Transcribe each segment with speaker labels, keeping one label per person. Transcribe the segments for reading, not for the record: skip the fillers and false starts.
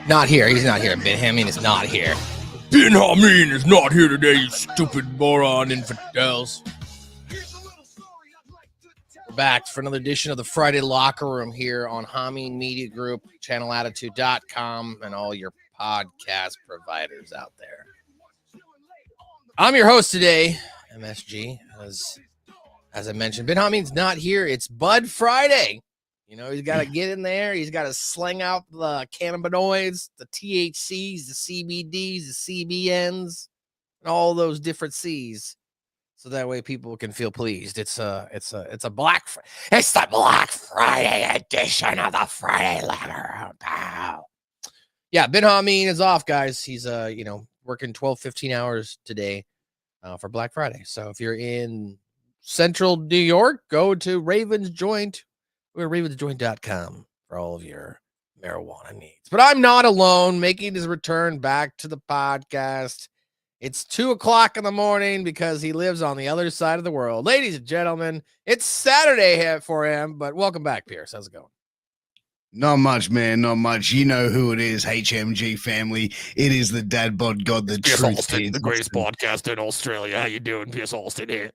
Speaker 1: Not here. He's not here. Ben Hameen is not here.
Speaker 2: Ben Hameen is not here today, you stupid moron infidels.
Speaker 1: We're back for another edition of the Friday Locker Room here on Hameen Media Group, channelattitude.com, and all your podcast providers out there. I'm your host today, MSG. As I mentioned, Ben Hameen's not here. It's Bud Friday. You know, he's got to get in there. He's got to sling out the cannabinoids, the THCs, the CBDs, the CBNs, and all those different C's, so that way people can feel pleased. It's the Black Friday edition of the Friday Locker Room. Pow. Yeah, Ben Hameen is off, guys. He's working 12, 15 hours today for Black Friday. So if you're in Central New York, go to Ravens Joint. We're ravensjoint.com for all of your marijuana needs. But I'm not alone, making his return back to the podcast. It's 2:00 in the morning because he lives on the other side of the world. Ladies and gentlemen, it's Saturday for him, but welcome back, Pierce. How's it going?
Speaker 3: Not much, man. Not much. You know who it is, HMG family. It is the Dad Bod God, the
Speaker 2: Pierce
Speaker 3: truth.
Speaker 2: Alston, the greatest podcast in Australia. How you doing, Pierce Alston here?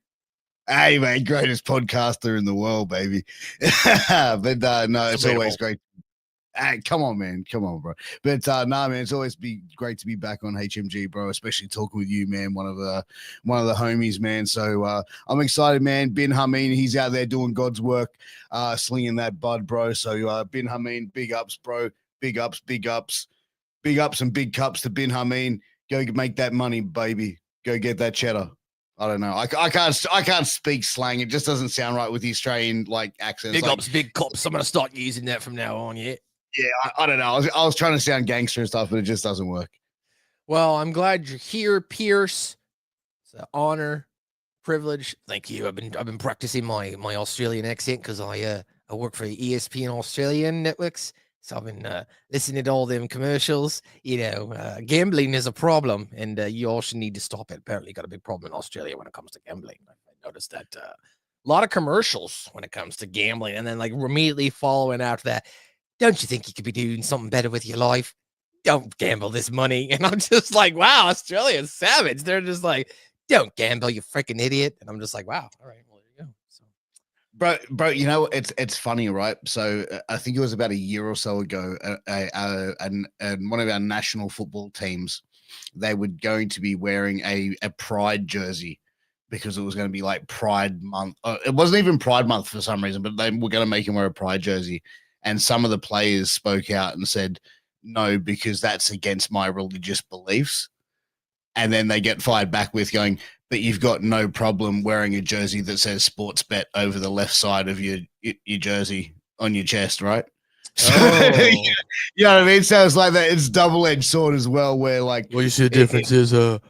Speaker 3: Hey, man, greatest podcaster in the world, baby. But no, it's always great. Hey, come on, man. Come on, bro. But man, it's always great to be back on HMG, bro, especially talking with you, man, one of the homies, man. So I'm excited, man. Ben Hameen, he's out there doing God's work, slinging that bud, bro. So Ben Hameen, big ups, bro. Big ups, big ups. Big ups and big cups to Ben Hameen. Go make that money, baby. Go get that cheddar. I don't know. I can't speak slang. It just doesn't sound right with the Australian accents.
Speaker 1: Big ups, big cops. I'm gonna start using that from now on. Yeah.
Speaker 3: Yeah, I don't know. I was trying to sound gangster and stuff, but it just doesn't work.
Speaker 1: Well, I'm glad you're here, Pierce. It's an honor, privilege. Thank you. I've been practicing my Australian accent because I work for ESPN Australian networks. So I've been listening to all them commercials. Gambling is a problem, and you also need to stop it. Apparently, got a big problem in Australia when it comes to gambling. I noticed that a lot of commercials when it comes to gambling, and then immediately following after that, don't you think you could be doing something better with your life? Don't gamble this money. And I'm just like, wow, Australia's savage. They're just like, don't gamble, you freaking idiot. And I'm just like, wow, all right, well, there you go. So.
Speaker 3: Bro, you know, it's funny, right? So I think it was about a year or so ago, and one of our national football teams, they were going to be wearing a Pride jersey because it was going to be like Pride Month. It wasn't even Pride Month for some reason, but they were going to make him wear a Pride jersey. And some of the players spoke out and said, no, because that's against my religious beliefs. And then they get fired back with going, but you've got no problem wearing a jersey that says sports bet over the left side of your jersey on your chest, right?
Speaker 1: Oh.
Speaker 3: You know what I mean? Sounds like that. It's double-edged sword as well, where
Speaker 2: well, you see the difference is the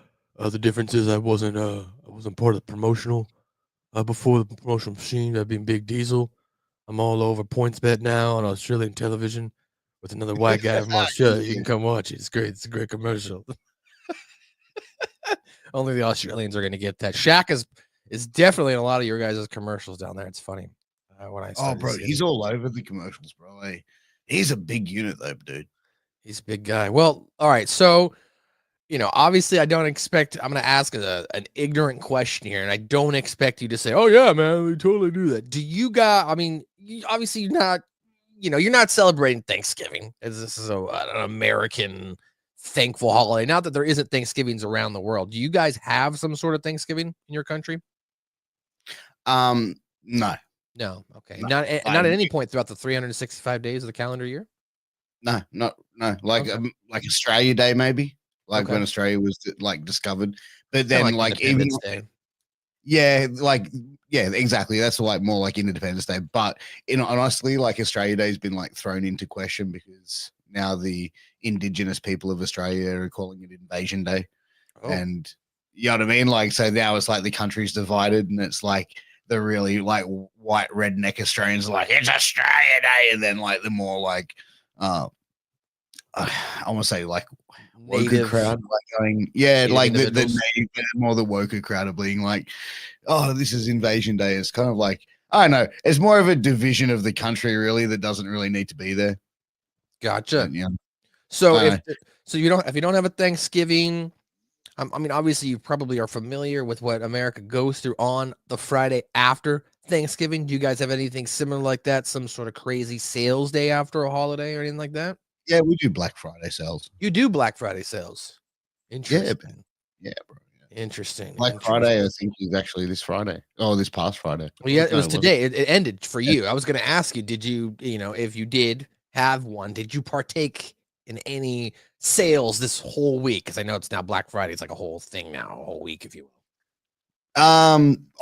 Speaker 2: difference is I wasn't part of the promotional before the promotional machine. I've been Big Diesel. I'm all over PointsBet now on Australian television with another white guy from Australia. You can come watch it. It's great. It's a great commercial.
Speaker 1: Only the Australians are going to get that. Shaq is definitely in a lot of your guys' commercials down there. It's funny.
Speaker 3: Bro, he's all over the commercials, bro. Hey, he's a big unit, though, dude.
Speaker 1: He's a big guy. Well, all right. So, obviously, I don't expect. I'm going to ask an ignorant question here, and I don't expect you to say, "Oh yeah, man, we totally do that." Do you guys? I mean, obviously, you're not celebrating Thanksgiving, as this is an American thankful holiday. Not that there isn't Thanksgivings around the world. Do you guys have some sort of Thanksgiving in your country?
Speaker 3: No.
Speaker 1: No. Okay. Not at any point throughout the 365 days of the calendar year.
Speaker 3: No. Like Australia Day, maybe. When Australia was discovered, but then even
Speaker 1: Day.
Speaker 3: Yeah, exactly. That's more like Independence Day. But honestly, Australia Day has been thrown into question because now the Indigenous people of Australia are calling it Invasion Day, and you know what I mean. So now it's the country's divided, and it's the really white redneck Australians are it's Australia Day, and then the more I want to say woker crowd going, yeah, the native, more the woker crowd of being oh, this is Invasion Day. It's kind of I don't know. It's more of a division of the country really that doesn't really need to be there.
Speaker 1: Gotcha.
Speaker 3: Yeah.
Speaker 1: So
Speaker 3: I know.
Speaker 1: if you don't have a Thanksgiving, I mean, obviously you probably are familiar with what America goes through on the Friday after Thanksgiving. Do you guys have anything similar like that? Some sort of crazy sales day after a holiday or anything like that?
Speaker 3: Yeah, we do Black Friday sales.
Speaker 1: You do Black Friday sales.
Speaker 3: Yeah,
Speaker 1: Interesting.
Speaker 3: yeah, bro. Yeah.
Speaker 1: Interesting.
Speaker 3: Black Friday, I think, is actually this Friday. Oh, this past Friday.
Speaker 1: Well, yeah, it
Speaker 3: No,
Speaker 1: was
Speaker 3: wasn't.
Speaker 1: today. It ended for
Speaker 3: Yeah.
Speaker 1: you. I was going to ask you, did you, if you did have one, did you partake in any sales this whole week? Because I know it's now Black Friday. It's like a whole thing now, a whole week, if you will.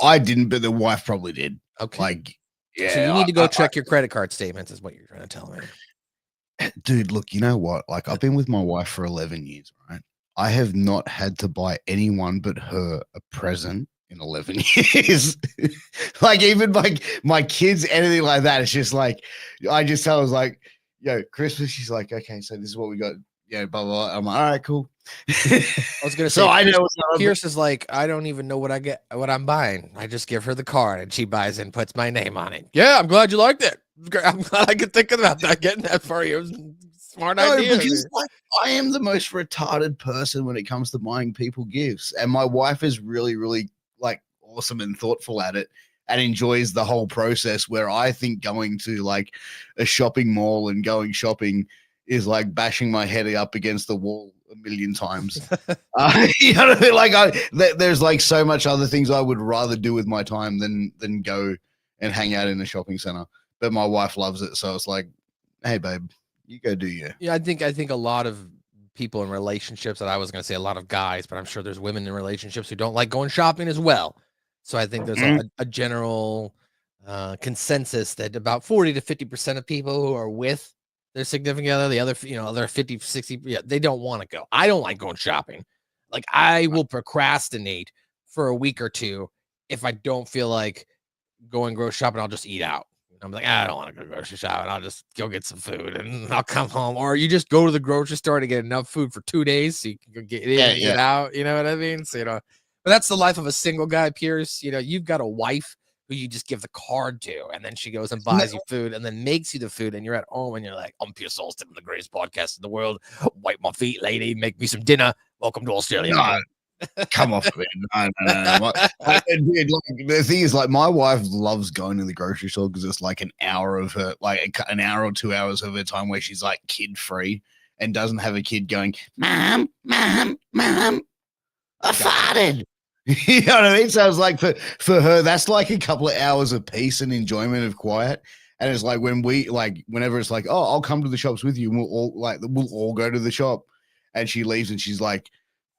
Speaker 3: I didn't, but the wife probably did.
Speaker 1: Okay.
Speaker 3: Like, yeah.
Speaker 1: So you need to go check your credit card statements, is what you're trying to tell me.
Speaker 3: Dude, look, you know what? Like, I've been with my wife for 11 years, right? I have not had to buy anyone but her a present in 11 years. Like, even my kids, anything like that. It's just like, I just tell her, like, yo, Christmas. She's like, okay, so this is what we got. Yeah, blah, blah, blah. I'm like, all right, cool.
Speaker 1: I was going to say,
Speaker 3: So I know
Speaker 1: Pierce is like, I don't even know what I'm buying. I just give her the card and she buys it and puts my name on it. Yeah, I'm glad you liked it. I'm glad I could think about that, getting that for you. It was a smart idea.
Speaker 3: Because like, I am the most retarded person when it comes to buying people gifts. And my wife is really, really like awesome and thoughtful at it and enjoys the whole process, where I think going to like a shopping mall and going shopping is like bashing my head up against the wall a million times. You know what I mean? Like there's like so much other things I would rather do with my time than go and hang out in a shopping center. But my wife loves it, so it's like, hey, babe, you go do you.
Speaker 1: Yeah, I think a lot of people in relationships, that I was going to say a lot of guys, but I'm sure there's women in relationships who don't like going shopping as well. So I think there's a general consensus that about 40 to 50% of people who are with their significant other, the other 50, 60, yeah, they don't want to go. I don't like going shopping. Like, I will procrastinate for a week or two if I don't feel like going grocery shopping. I'll just eat out. I'm like, I don't want to go grocery shopping. I'll just go get some food and I'll come home. Or you just go to the grocery store to get enough food for 2 days so you can go get in and get out. You know what I mean? So, but that's the life of a single guy, Pierce. You've got a wife who you just give the card to, and then she goes and buys you food and then makes you the food, and you're at home and you're like, I'm Pierce Alston, the greatest podcast in the world. Wipe my feet, lady. Make me some dinner. Welcome to Australia.
Speaker 3: No. Come off, man. No. Dude, like, the thing is, like, my wife loves going to the grocery store because it's like an hour of her, like an hour or 2 hours of her time where she's like kid free and doesn't have a kid going, mom, I farted. You know what I mean? So it's like for her, that's like a couple of hours of peace and enjoyment of quiet. And it's like whenever it's like, oh, I'll come to the shops with you, and we'll all go to the shop, and she leaves and she's like,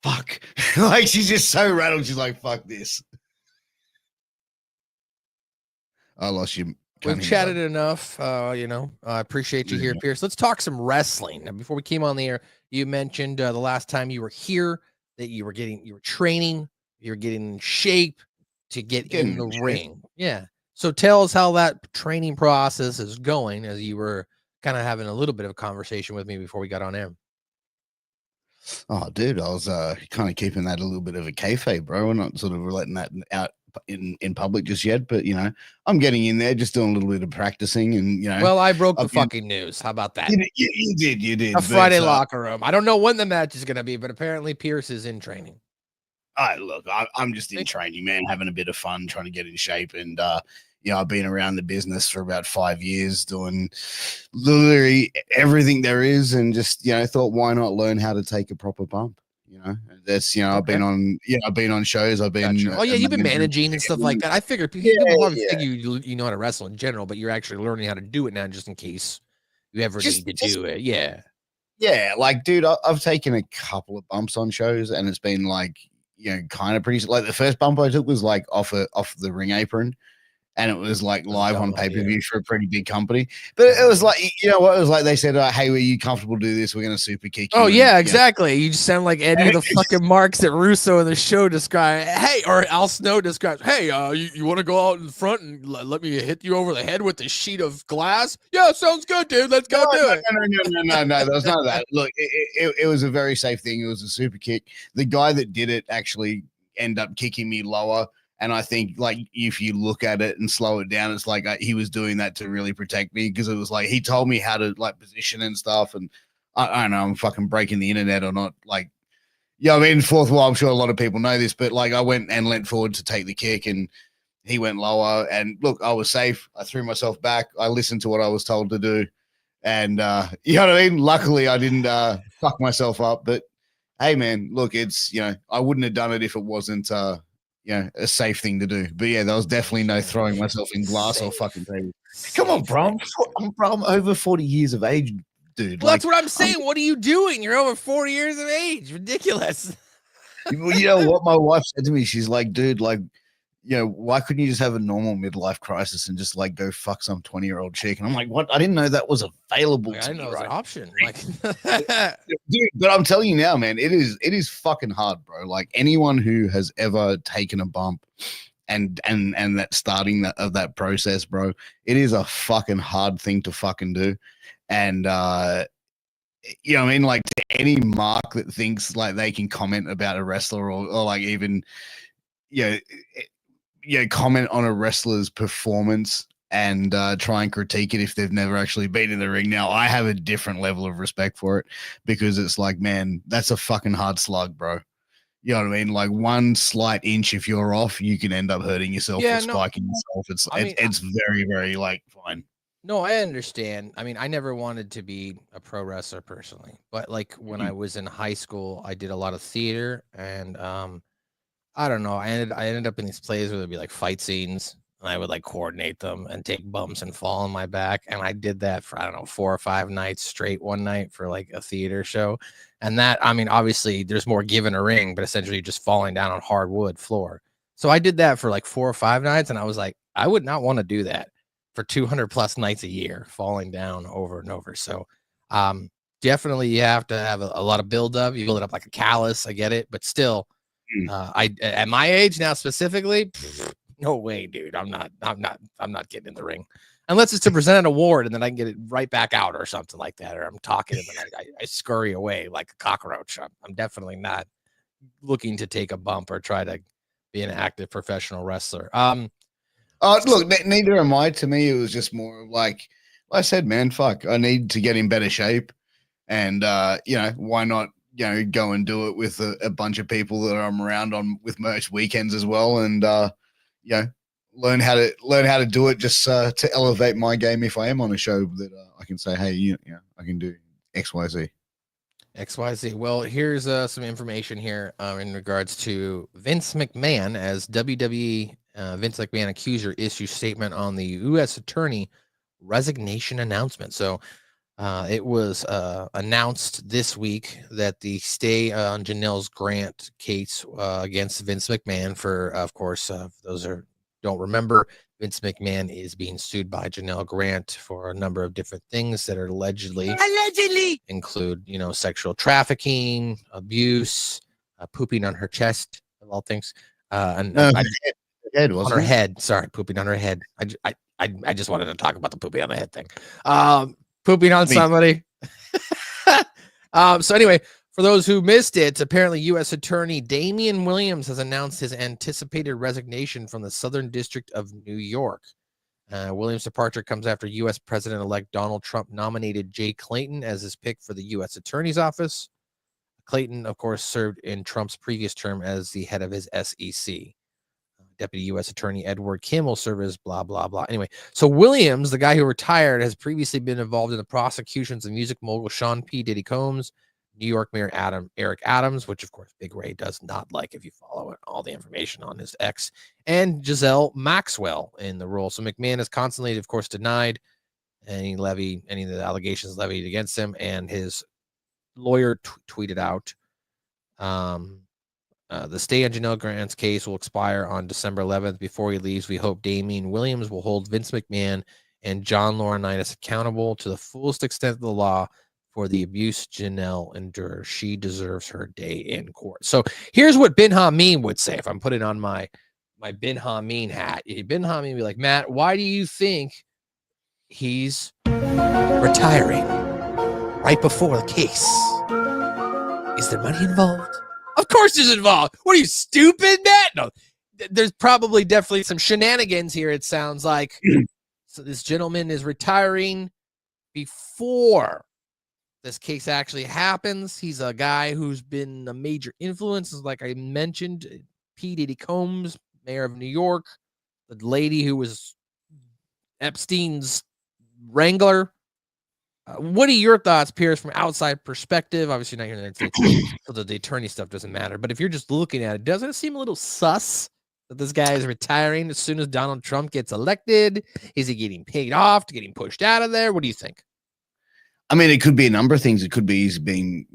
Speaker 3: fuck. Like, she's just so rattled. She's like, fuck this. I lost you.
Speaker 1: We've chatted enough. I appreciate you here, Pierce. Let's talk some wrestling. Now, before we came on the air, you mentioned the last time you were here that you were training, you were getting in shape to get in the ring. Yeah. So tell us how that training process is going, as you were kind of having a little bit of a conversation with me before we got on air.
Speaker 3: Oh, dude, I was kind of keeping that a little bit of a kayfabe, bro. We're not sort of letting that out in public just yet, but I'm getting in there, just doing a little bit of practicing, and
Speaker 1: Well, I broke the fucking news. How about that?
Speaker 3: You did.
Speaker 1: A Friday locker room. I don't know when the match is going to be, but apparently Pierce is in training.
Speaker 3: Look, I'm just in training, man, having a bit of fun, trying to get in shape, and I've been around the business for about 5 years, doing literally everything there is, and just thought, why not learn how to take a proper bump? That's I've been on shows. I've been
Speaker 1: you've been managing and stuff like that. I figured people you know how to wrestle in general, but you're actually learning how to do it now, just in case you ever need to do it. Yeah,
Speaker 3: like, dude, I've taken a couple of bumps on shows, and it's been like kind of pretty. Like, the first bump I took was like off the ring apron. And it was like live on pay-per-view for a pretty big company. But it was like, it was like they said, hey, were you comfortable to do this? We're going to super kick you.
Speaker 1: Oh, yeah, exactly. You just sound like any of the fucking marks that Russo in the show described. Hey, or Al Snow describes, hey, you want to go out in front and let me hit you over the head with a sheet of glass? Yeah, sounds good, dude. Let's go do it.
Speaker 3: No, there was none of that. Look, it was a very safe thing. It was a super kick. The guy that did it actually ended up kicking me lower. And I think, like, if you look at it and slow it down, it's like he was doing that to really protect me, because it was like he told me how to like position and stuff. And I don't know, I'm fucking breaking the internet or not. Like, yeah, I mean, fourth wall, I'm sure a lot of people know this, but like I went and leant forward to take the kick and he went lower. And look, I was safe. I threw myself back. I listened to what I was told to do. And you know what I mean? Luckily, I didn't fuck myself up. But hey, man, look, it's, you know, I wouldn't have done it if it wasn't, you know, a safe thing to do. But yeah, there was definitely no throwing myself in glass or fucking table. Come on, bro. I'm over 40 years of age, dude.
Speaker 1: Well, that's what I'm saying. What are you doing? You're over 40 years of age. Ridiculous.
Speaker 3: You know what my wife said to me? She's like, dude, like, you know, why couldn't you just have a normal midlife crisis and just like go fuck some 20-year-old chick? And I'm like, what? I didn't know that was available.
Speaker 1: Like, I didn't know it was an option. Like,
Speaker 3: dude, but I'm telling you now, man, it is fucking hard, bro. Like anyone who has ever taken a bump and that starting of that process, bro, it is a fucking hard thing to fucking do. And you know what I mean? Like to any mark that thinks like they can comment about a wrestler or like even, you know, comment on a wrestler's performance and try and critique it if they've never actually been in the ring. Now, I have a different level of respect for it because it's like, man, that's a fucking hard slug, bro. You know what I mean? Like one slight inch, if you're off, you can end up hurting yourself or spiking yourself. It's very, very like fine.
Speaker 1: No, I understand. I mean, I never wanted to be a pro wrestler personally, but like when I was in high school, I did a lot of theater and I don't know. I ended up in these plays where there'd be like fight scenes and I would like coordinate them and take bumps and fall on my back. And I did that for, I don't know, 4 or 5 nights straight one night for like a theater show. And that, I mean, obviously there's more give in a ring, but essentially you're just falling down on hardwood floor. So I did that for like 4 or 5 nights. And I was like, I would not want to do that for 200 plus nights a year, falling down over and over. So definitely you have to have a lot of buildup. You build it up like a callus. I get it, but still, I at my age now specifically, no way, dude. I'm not getting in the ring unless it's to present an award and then I can get it right back out or something like that. Or I'm talking and then I scurry away like a cockroach. I'm definitely not looking to take a bump or try to be an active professional wrestler.
Speaker 3: Look, neither am I. To me, it was just more like I said, man, fuck, I need to get in better shape. And, you know, why not, you know, go and do it with a bunch of people that I'm around on with merch weekends as well. And, you know, learn how to do it just to elevate my game. If I am on a show that I can say, hey, you know, I can do XYZ.
Speaker 1: XYZ. Well, here's some information here in regards to Vince McMahon as WWE Vince McMahon accuser issues statement on the U.S. attorney resignation announcement. So it was announced this week that the stay on Janelle Grant case against Vince McMahon for, of course, those who don't remember, Vince McMahon is being sued by Janelle Grant for a number of different things that are allegedly include, you know, sexual trafficking, abuse, pooping on her chest, of all things, and
Speaker 3: head,
Speaker 1: on her head. Sorry, pooping on her head. I just wanted to talk about the pooping on the head thing. Pooping on somebody. So anyway, for those who missed it, apparently U.S. Attorney Damian Williams has announced his anticipated resignation from the Southern District of New York. Williams' departure comes after U.S. President-elect Donald Trump nominated Jay Clayton as his pick for the U.S. Attorney's Office. Clayton, of course, served in Trump's previous term as the head of his SEC. Deputy U.S. Attorney Edward Kim will serve as blah, blah, blah. Anyway, so Williams, the guy who retired, has previously been involved in the prosecutions of music mogul Sean P. Diddy Combs, New York Mayor Eric Adams, which, of course, Big Ray does not like if you follow all the information on his ex, and Giselle Maxwell in the role. So McMahon has constantly, of course, denied any of the allegations levied against him, and his lawyer tweeted out, the stay on Janelle Grant's case will expire on December 11th. Before he leaves, we hope Damian Williams will hold Vince McMahon and John Laurinaitis accountable to the fullest extent of the law for the abuse Janelle endured. She deserves her day in court. So here's what Ben Hameen would say if I'm putting on my Ben Hameen hat. Ben Hameen would be like, Matt, why do you think he's retiring right before the case? Is there money involved? Of course there's involved. What are you, stupid, Matt? No, there's probably definitely some shenanigans here, it sounds like. So this gentleman is retiring before this case actually happens. He's a guy who's been a major influence, like I mentioned, P. Diddy Combs, mayor of New York, the lady who was Epstein's wrangler. What are your thoughts, Pierce, from outside perspective? Obviously, not here in the United States, so the attorney stuff doesn't matter. But if you're just looking at it, doesn't it seem a little sus that this guy is retiring as soon as Donald Trump gets elected? Is he getting paid off to getting pushed out of there? What do you think?
Speaker 3: I mean, it could be a number of things. It could be he's being,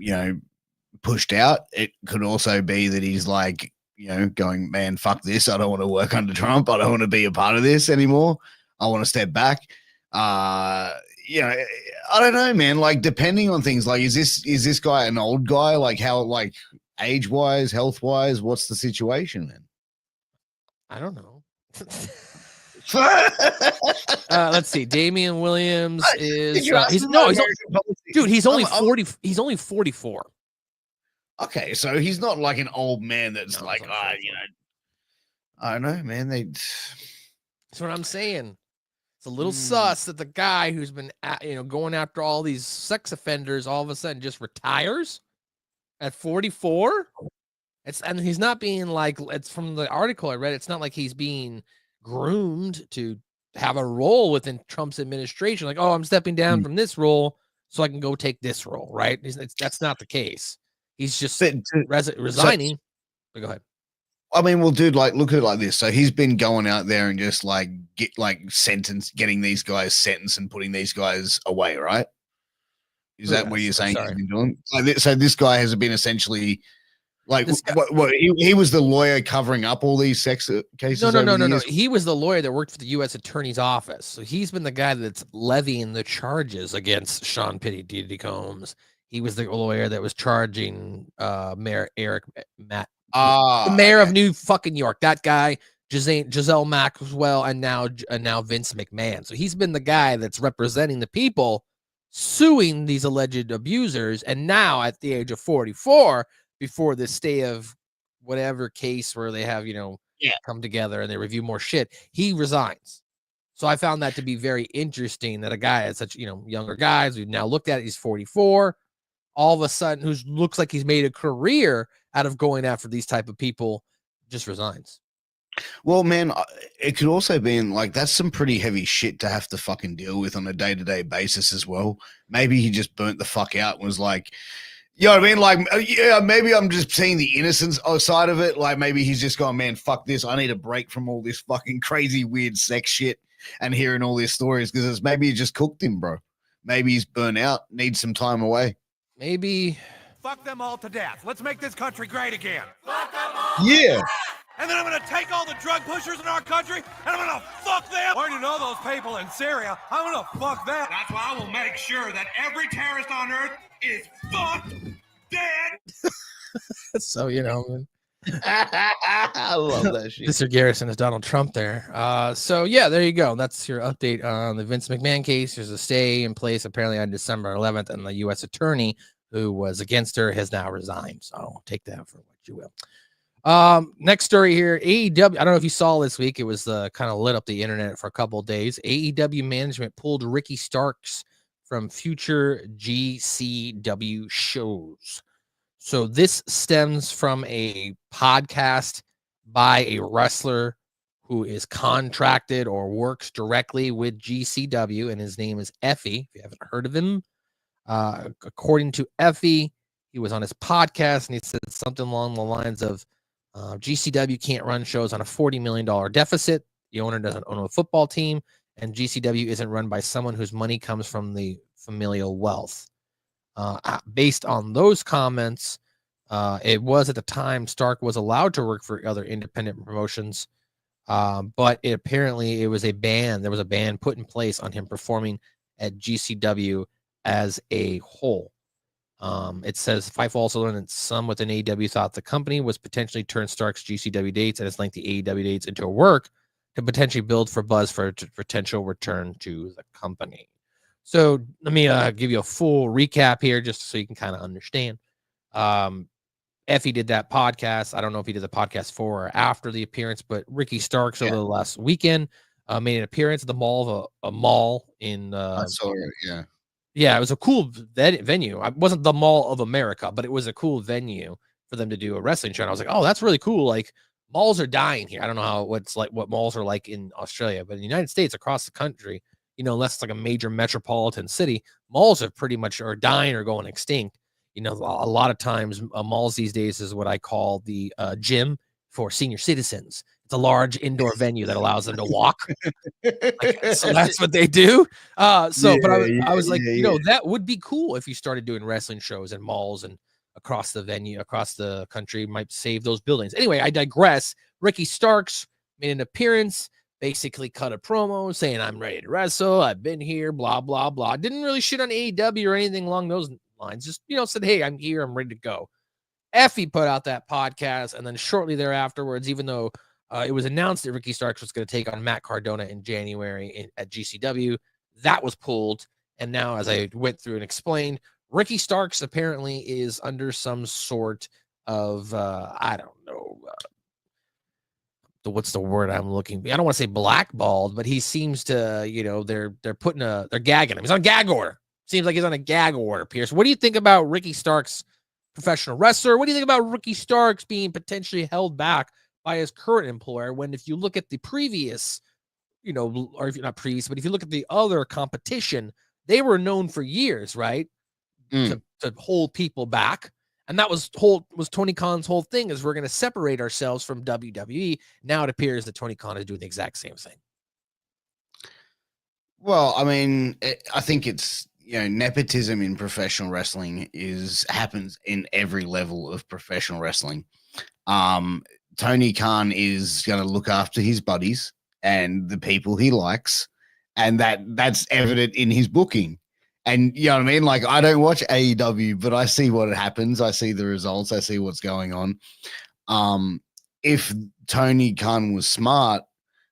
Speaker 3: pushed out. It could also be that he's like, going, man, fuck this. I don't want to work under Trump. I don't want to be a part of this anymore. I want to step back. I don't know, man. Like, depending on things, like, is this guy an old guy? Like, how, like, age wise, health wise, what's the situation, man?
Speaker 1: I don't know. Let's see. Damian Williams is he's only 40. He's only 44.
Speaker 3: Okay, so he's not like an old man that's
Speaker 1: No,
Speaker 3: like,
Speaker 1: he's not 44.
Speaker 3: I don't know, man.
Speaker 1: That's what I'm saying. It's a little sus that the guy who's been, going after all these sex offenders all of a sudden just retires at 44. And he's not being like, it's from the article I read. It's not like he's being groomed to have a role within Trump's administration. Like, oh, I'm stepping down from this role so I can go take this role. Right? That's not the case. He's just resigning. But go ahead.
Speaker 3: I mean, well, dude, like, look at it like this. So he's been going out there and just like getting these guys sentenced and putting these guys away, right? Is that what you're saying he's been doing? So this guy has been essentially like, he was the lawyer covering up all these sex cases.
Speaker 1: No. He was the lawyer that worked for the U.S. Attorney's Office. So he's been the guy that's levying the charges against Sean Diddy Combs. He was the lawyer that was charging Mayor Matt. The mayor of New fucking York, that guy, Giselle Maxwell, and now Vince McMahon. So he's been the guy that's representing the people, suing these alleged abusers. And now at the age of 44, before the stay of whatever case where they have, come together and they review more shit, he resigns. So I found that to be very interesting that a guy at such, younger guys, we've now looked at it, he's 44. All of a sudden, who looks like he's made a career out of going after these type of people, just resigns.
Speaker 3: Well, man, it could also be like, that's some pretty heavy shit to have to fucking deal with on a day-to-day basis as well. Maybe he just burnt the fuck out and was like, you know what I mean? Like, yeah, maybe I'm just seeing the innocence side of it. Like, maybe he's just going, man, fuck this. I need a break from all this fucking crazy, weird sex shit and hearing all these stories, because maybe it just cooked him, bro. Maybe he's burnt out, needs some time away.
Speaker 1: Maybe.
Speaker 4: Fuck them all to death. Let's make this country great again.
Speaker 5: Fuck them all.
Speaker 3: Yeah.
Speaker 4: And then I'm going to take all the drug pushers in our country and I'm going to fuck them. Or you know those people in Syria, I'm going to fuck them.
Speaker 5: That's why I will make sure that every terrorist on earth is fucked dead.
Speaker 1: So,
Speaker 3: I love that shit.
Speaker 1: Mr. Garrison is Donald Trump there. So yeah, there you go. That's your update on the Vince McMahon case. There's a stay in place apparently on December 11th, and the U.S. attorney who was against her has now resigned. So take that for what you will. Next story here, AEW. I don't know if you saw this week. It was kind of lit up the internet for a couple of days. AEW management pulled Ricky Starks from future GCW shows. So this stems from a podcast by a wrestler who is contracted or works directly with GCW, and his name is Effie. If you haven't heard of him, according to Effie, he was on his podcast and he said something along the lines of, GCW can't run shows on a $40 million deficit. The owner doesn't own a football team, and GCW isn't run by someone whose money comes from the familial wealth. Based on those comments, it was at the time Stark was allowed to work for other independent promotions, but apparently it was a ban. There was a ban put in place on him performing at GCW as a whole. It says Fightful also learned that some within AEW thought the company was potentially turn Stark's GCW dates and its lengthy AEW dates into work to potentially build for buzz for potential return to the company. So let me give you a full recap here just so you can kind of understand. Effie did that podcast. I don't know if he did the podcast before or after the appearance, but Ricky Starks over the last weekend made an appearance at the mall in
Speaker 3: I saw it, yeah.
Speaker 6: Yeah, it was a cool venue. It wasn't the Mall of America, but it was a cool venue for them to do a wrestling show. And I was like, oh, that's really cool. Like malls are dying here. I don't know what malls are like in Australia, but in the United States, across the country, unless it's like a major metropolitan city, malls are pretty much are dying or going extinct. A lot of times malls these days is what I call the gym for senior citizens. It's a large indoor venue that allows them to walk. So that's what they do. But I was like, that would be cool if you started doing wrestling shows in malls and across the country. Might save those buildings. Anyway, I digress. Ricky Starks made an appearance, basically cut a promo saying, I'm ready to wrestle. I've been here, blah, blah, blah. Didn't really shit on AEW or anything along those lines. Just, said, hey, I'm here. I'm ready to go. Effie put out that podcast. And then shortly thereafterwards, even though it was announced that Ricky Starks was going to take on Matt Cardona in January at GCW, that was pulled. And now, as I went through and explained, Ricky Starks apparently is under some sort of, I don't know, what's the word I'm looking? I don't want to say blackballed, but he seems to, they're gagging him. He's on gag order. Seems like he's on a gag order, Pierce. What do you think about Ricky Starks, professional wrestler? What do you think about Ricky Starks being potentially held back by his current employer, when if you look at the previous, or if you're not previous, but if you look at the other competition, they were known for years, right? To hold people back. And that was Tony Khan's whole thing, is we're going to separate ourselves from WWE. Now it appears that Tony Khan is doing the exact same thing.
Speaker 3: Well, I mean, I think it's, nepotism in professional wrestling happens in every level of professional wrestling. Tony Khan is going to look after his buddies and the people he likes, and that's evident in his booking. And you know what I mean? Like, I don't watch AEW, but I see what happens. I see the results. I see what's going on. If Tony Khan was smart,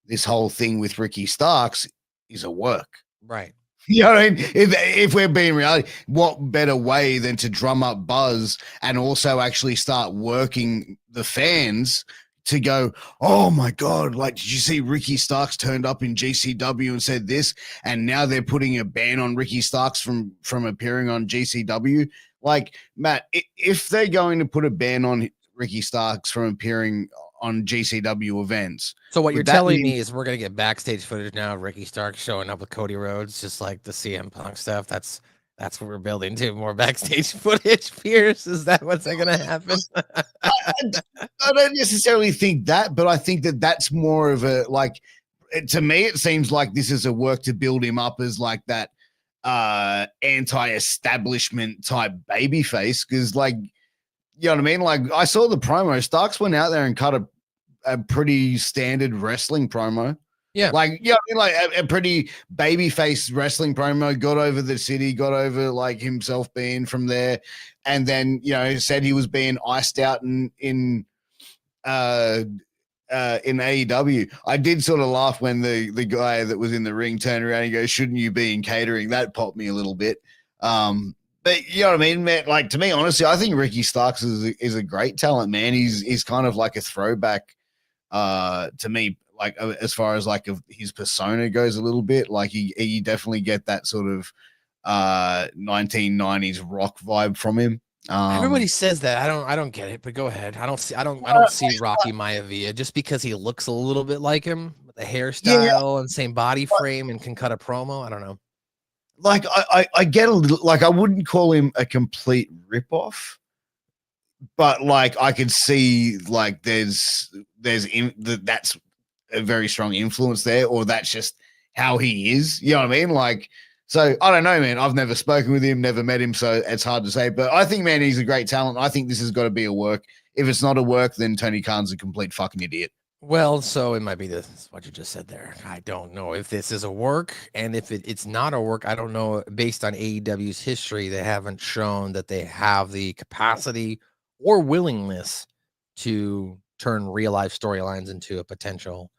Speaker 3: this whole thing with Ricky Starks is a work.
Speaker 6: Right.
Speaker 3: You know what I mean? If we're being reality, what better way than to drum up buzz and also actually start working the fans to go, oh my God, like, did you see Ricky Starks turned up in GCW and said this? And now they're putting a ban on Ricky Starks from appearing on GCW. Like, Matt, if they're going to put a ban on Ricky Starks from appearing on GCW events.
Speaker 6: So what you're telling me is we're going to get backstage footage now of Ricky Starks showing up with Cody Rhodes, just like the CM Punk stuff. That's what we're building to, more backstage footage. Pierce, is that what's going to happen?
Speaker 3: I don't necessarily think that, but I think that's more of a, like, to me, it seems like this is a work to build him up as like that anti-establishment type babyface. Because, like, you know what I mean? Like, I saw the promo. Starks went out there and cut a pretty standard wrestling promo.
Speaker 6: Yeah.
Speaker 3: Like, you know what I mean? Like a pretty babyface wrestling promo, got over the city, got over like himself being from there. And then, said he was being iced out in AEW. I did sort of laugh when the guy that was in the ring turned around and goes, shouldn't you be in catering? That popped me a little bit. But you know what I mean, man? Like, to me, honestly, I think Ricky Starks is a great talent, man. He's kind of like a throwback to me, like as far as like his persona goes a little bit. Like you definitely get that sort of 1990s rock vibe from him.
Speaker 6: Everybody says that. I don't get it, but go ahead. I don't see Rocky Maivia just because he looks a little bit like him with the hairstyle and same body frame and can cut a promo. I don't know.
Speaker 3: Like I get a little, like, I wouldn't call him a complete ripoff, but like I could see like that's a very strong influence there, or that's just how he is. You know what I mean? Like, so I don't know, man. I've never spoken with him, never met him, so it's hard to say. But I think, man, he's a great talent. I think this has got to be a work. If it's not a work, then Tony Khan's a complete fucking idiot.
Speaker 6: Well, so it might be what you just said there. I don't know if this is a work, and if it's not a work, I don't know. Based on AEW's history, they haven't shown that they have the capacity or willingness to turn real life storylines into a potential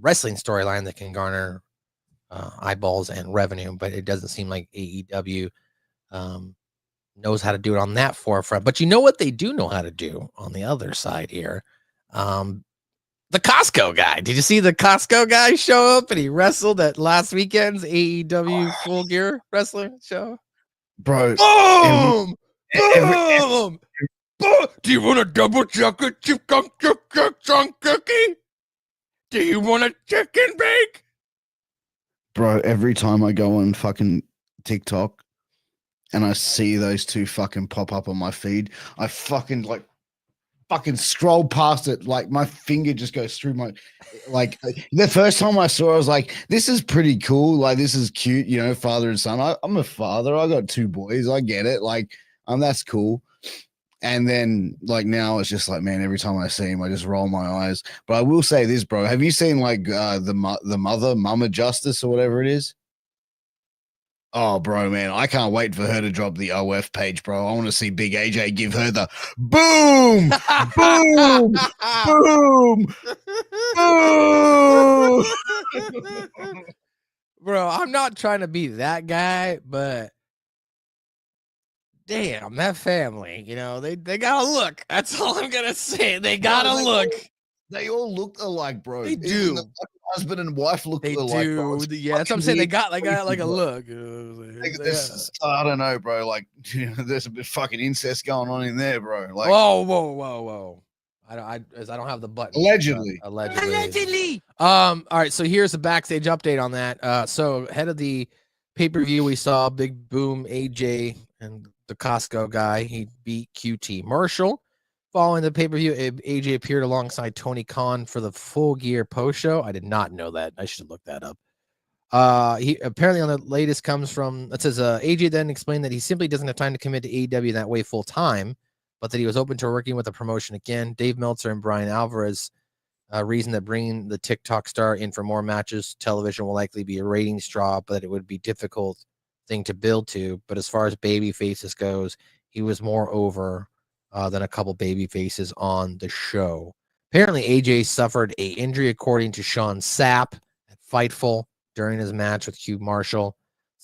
Speaker 6: wrestling storyline that can garner eyeballs and revenue. But it doesn't seem like AEW knows how to do it on that forefront. But you know what they do know how to do on the other side here? The Costco guy. Did you see the Costco guy show up and he wrestled at last weekend's AEW Full Gear Wrestling show?
Speaker 3: Bro.
Speaker 6: Boom!
Speaker 3: every-
Speaker 6: Boom! Boom! Do you want a double chocolate chip cookie? Do you want a chicken bake?
Speaker 3: Bro, every time I go on fucking TikTok and I see those two fucking pop up on my feed, I fucking scroll past it. Like my finger just goes through my, like the first time I saw it, I was like, this is pretty cool. Like, this is cute, you know, father and son. I'm a father. I got 2 boys. I get it. Like, that's cool. And then like now it's just like, man, every time I see him, I just roll my eyes. But I will say this, bro. Have you seen like the Mama Justice or whatever it is? Oh, bro, man, I can't wait for her to drop the OF page, bro. I want to see Big AJ give her the boom, boom, boom.
Speaker 6: Bro, I'm not trying to be that guy, but damn, that family, you know, they gotta look. That's all I'm gonna say. They gotta look.
Speaker 3: They all look alike, bro.
Speaker 6: They
Speaker 3: Even
Speaker 6: do.
Speaker 3: the husband and wife look
Speaker 6: They
Speaker 3: alike.
Speaker 6: do.
Speaker 3: Bro. It's
Speaker 6: Yeah, that's what I'm saying. They got like a look.
Speaker 3: I don't know, bro. Like, there's a bit of fucking incest going on in there, bro. Like,
Speaker 6: Whoa. I don't have the button.
Speaker 3: Allegedly.
Speaker 6: Allegedly. All right. So here's a backstage update on that. So ahead of the pay-per-view, we saw Big Boom AJ and the Costco guy. He beat QT Marshall. Following the pay-per-view, AJ appeared alongside Tony Khan for the Full Gear post show. I did not know that. I should have looked that up. He apparently on the latest comes from, it says AJ then explained that he simply doesn't have time to commit to AEW that way full time, but that he was open to working with the promotion again. Dave Meltzer and Brian Alvarez reason that bringing the TikTok star in for more matches, television will likely be a ratings draw, but it would be difficult thing to build to. But as far as baby faces goes, he was more over than a couple baby faces on the show. Apparently, AJ suffered a injury, according to Sean Sapp at Fightful during his match with Q Marshall.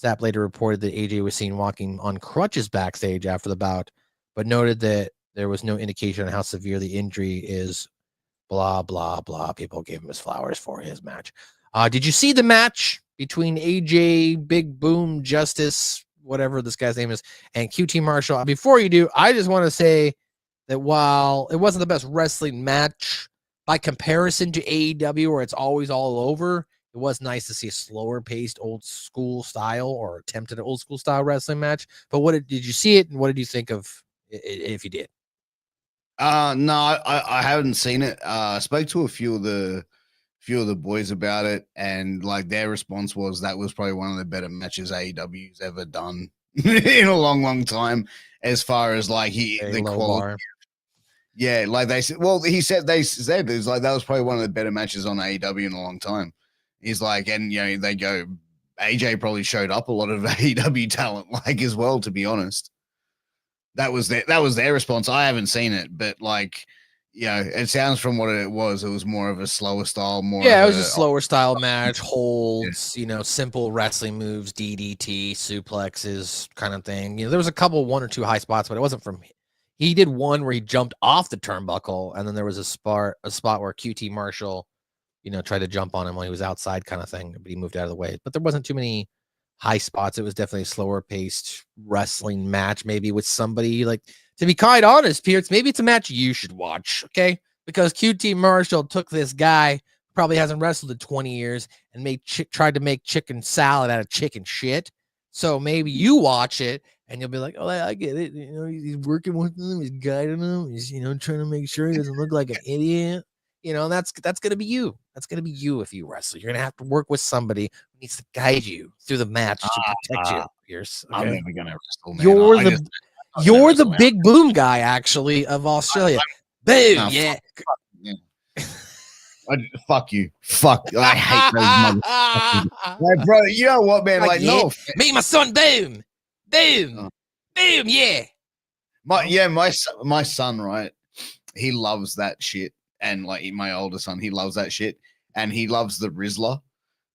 Speaker 6: Sapp later reported that AJ was seen walking on crutches backstage after the bout, but noted that there was no indication on how severe the injury is. Blah, blah, blah. People gave him his flowers for his match. Did you see the match between AJ, Big Boom, Justice, whatever this guy's name is, and QT Marshall? Before you do, I just want to say that while it wasn't the best wrestling match by comparison to AEW, where it's always all over, it was nice to see a slower paced old school style or attempted old school style wrestling match. But did you see it, and what did you think of it, if you did?
Speaker 3: No, I haven't seen it. I spoke to a few of the boys about it, and like their response was that was probably one of the better matches AEW's ever done in a long time, as far as like the quality.
Speaker 6: Bar.
Speaker 3: Yeah, like they said. Well, they said it was like that was probably one of the better matches on AEW in a long time. He's like, and you know, they go, AJ probably showed up a lot of AEW talent, like as well. To be honest, that was their response. I haven't seen it, but like, you know, it sounds from what it was more of a slower style, more.
Speaker 6: Yeah, it was a slower style match, holds, you know, simple wrestling moves, DDT, suplexes, kind of thing. You know, there was a 1 or 2 high spots, but it wasn't from. He did one where he jumped off the turnbuckle, and then there was a spot where QT Marshall, you know, tried to jump on him while he was outside, kind of thing, but he moved out of the way. But there wasn't too many high spots. It was definitely a slower paced wrestling match, maybe with somebody like, to be quite honest, Pierce, maybe it's a match you should watch, okay? Because QT Marshall took this guy who probably hasn't wrestled in 20 years and tried to make chicken salad out of chicken shit. So maybe you watch it and you'll be like, oh, I get it. You know, he's working with him, he's guiding him, he's, you know, trying to make sure he doesn't look like an idiot. You know, that's gonna be you. That's gonna be you if you wrestle. You're gonna have to work with somebody who needs to guide you through the match to protect you, Pierce. Okay?
Speaker 3: I'm never gonna wrestle, man.
Speaker 6: You're the Big Boom guy, actually, of Australia. Boom,
Speaker 3: No,
Speaker 6: yeah.
Speaker 3: Fuck you. Fuck. I hate those motherfuckers. Like, bro, you know what, man? Like,
Speaker 6: yeah.
Speaker 3: no.
Speaker 6: Meet my son, Boom. Boom.
Speaker 3: Oh.
Speaker 6: Boom, yeah.
Speaker 3: My son, right? He loves that shit. And like my older son, he loves that shit. And he loves the Rizzler.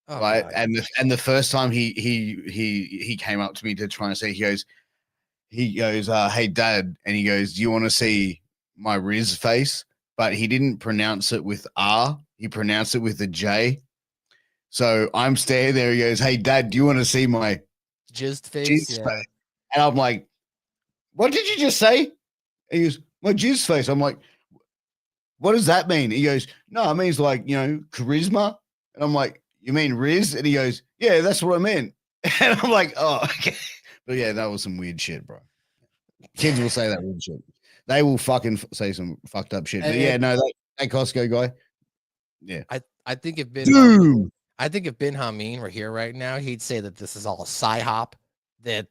Speaker 6: Oh,
Speaker 3: right.
Speaker 6: God.
Speaker 3: And the first time he came up to me to try and say, he goes, hey Dad, and he goes, do you want to see my Riz face? but he didn't pronounce it with R. He pronounced it with a J. So I'm standing there. He goes, "Hey, Dad, do you want to see my
Speaker 6: Jizzed face.
Speaker 3: jizz
Speaker 6: Yeah.
Speaker 3: face?" And I'm like, "What did you just say?" And he goes, "My jizz face." I'm like, "What does that mean?" He goes, "No, it means like, charisma." And I'm like, "You mean Riz?" And he goes, "Yeah, that's what I meant." And I'm like, "Oh, okay." But yeah, that was some weird shit, bro. Kids will say that weird shit. They will fucking say some fucked up shit. But
Speaker 6: And-
Speaker 3: yeah, no, that Costco guy. Yeah.
Speaker 6: I think if Ben
Speaker 3: Dude.
Speaker 6: I think if Ben Hameen were here right now, he'd say that this is all psyop, that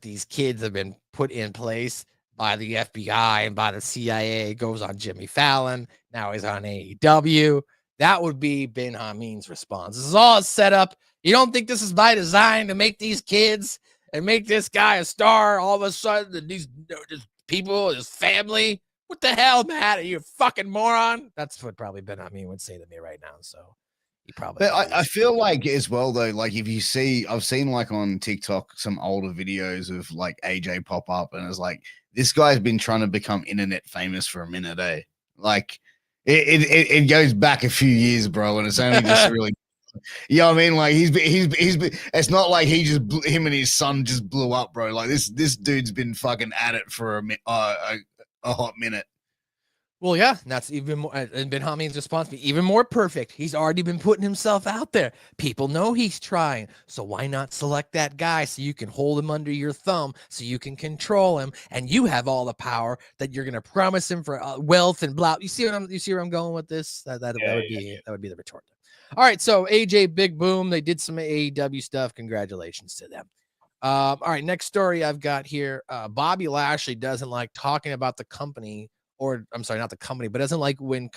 Speaker 6: these kids have been put in place by the FBI and by the CIA. Goes on Jimmy Fallon. Now he's on AEW. That would be Ben Hameen's response. This is all set up. You don't think this is by design to make these kids and make this guy a star all of a sudden? These people, his family. What the hell, Matt? Are you a fucking moron? That's what probably Ben Hameen would say to me right now. So he probably.
Speaker 3: But I feel like as well though, like if you see, I've seen like on TikTok some older videos of like AJ pop up, and it's like this guy's been trying to become internet famous for a minute, eh? Like it goes back a few years, bro, and it's only just really. You know what I mean? Like he's been. It's not like him and his son just blew up, bro. Like this dude's been fucking at it for a hot minute.
Speaker 6: Well, yeah, and that's even more. And Ben Hameen's response be even more perfect. He's already been putting himself out there. People know he's trying, so why not select that guy so you can hold him under your thumb, so you can control him, and you have all the power that you're gonna promise him for wealth and blah. You see where I'm going with this? That would be the retort. All right, so AJ Big Boom, they did some AEW stuff. Congratulations to them. All right, next story I've got here. Bobby Lashley doesn't like talking about the company. Or I'm sorry, not the company, but doesn't like when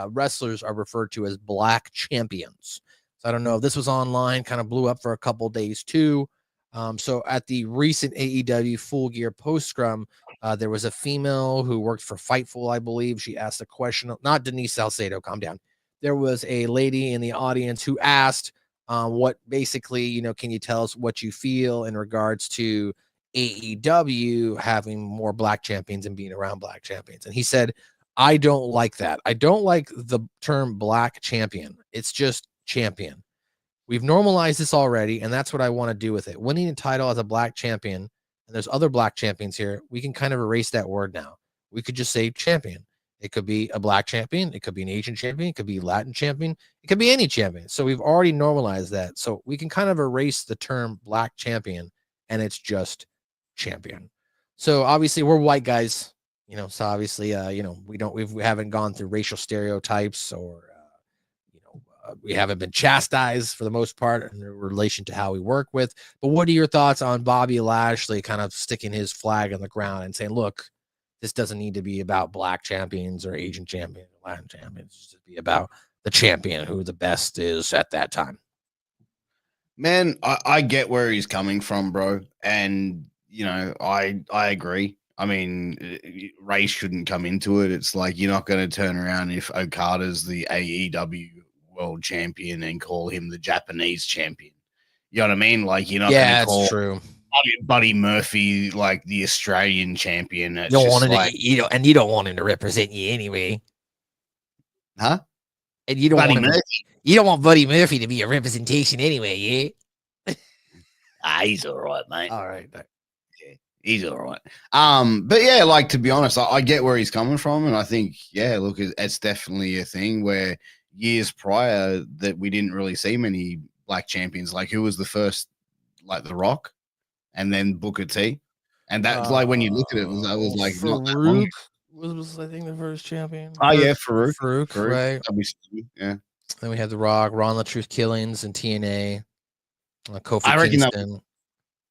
Speaker 6: wrestlers are referred to as black champions. So I don't know if this was online, kind of blew up for a couple days too. So at the recent AEW Full Gear post scrum, there was a female who worked for Fightful, I believe. She asked a question, not Denise Salcedo, calm down. There was a lady in the audience who asked what basically, can you tell us what you feel in regards to AEW having more black champions and being around black champions? And he said, I don't like that. I don't like the term black champion. It's just champion. We've normalized this already, and that's what I want to do with it. Winning a title as a black champion, and there's other black champions here, we can kind of erase that word now. We could just say champion. It could be a black champion. It could be an Asian champion. It could be Latin champion. It could be any champion. So we've already normalized that. So we can kind of erase the term black champion, and it's just champion. So obviously we're white guys, so obviously, we haven't gone through racial stereotypes or, we haven't been chastised for the most part in relation to how we work with. But what are your thoughts on Bobby Lashley kind of sticking his flag on the ground and saying, look, this doesn't need to be about black champions or Asian champions or Latin champions. It's just be about the champion, who the best is at that time.
Speaker 3: Man, I get where he's coming from, bro. And, I agree. I mean, race shouldn't come into it. It's like you're not going to turn around if Okada's the AEW world champion and call him the Japanese champion. You know what I mean? Like you're not going to call
Speaker 6: true.
Speaker 3: Buddy Murphy like the Australian champion.
Speaker 6: You don't want and you don't want him to represent you anyway.
Speaker 3: Huh?
Speaker 6: And you don't
Speaker 3: Buddy
Speaker 6: want
Speaker 3: Murphy.
Speaker 6: You don't want Buddy Murphy to be a representation anyway, yeah?
Speaker 3: He's all right, mate.
Speaker 6: All right.
Speaker 3: He's all right. But yeah, like to be honest, I get where he's coming from, and I think, yeah, look, it's definitely a thing where years prior that we didn't really see many black champions. Like who was the first? Like The Rock, and then Booker T, and that's like when you look at it, that was like not that long.
Speaker 6: was I think the first champion.
Speaker 3: Oh yeah, Farouk,
Speaker 6: right?
Speaker 3: WCW, yeah.
Speaker 6: Then we had The Rock, Ron the Truth Killings, and TNA. Kofi
Speaker 3: I reckon
Speaker 6: Kingston.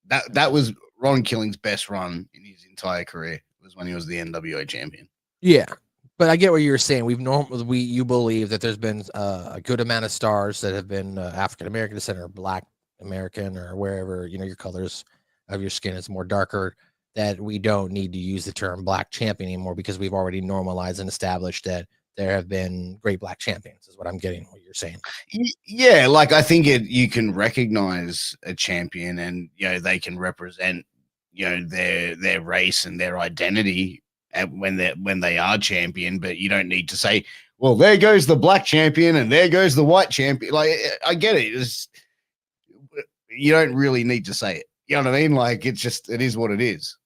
Speaker 3: that was Ron Killing's best run in his entire career. Was when he was the NWA champion.
Speaker 6: Yeah, but I get what you're saying. You believe that there's been a good amount of stars that have been African American descent or Black American or wherever your colors of your skin is more darker, that we don't need to use the term black champion anymore because we've already normalized and established that there have been great black champions, is what I'm getting what you're saying.
Speaker 3: Yeah, like I think you can recognize a champion and they can represent their race and their identity when they are champion, but you don't need to say, well, there goes the black champion and there goes the white champion. Like, I get it. You don't really need to say it. You know what I mean? Like, it is what it is.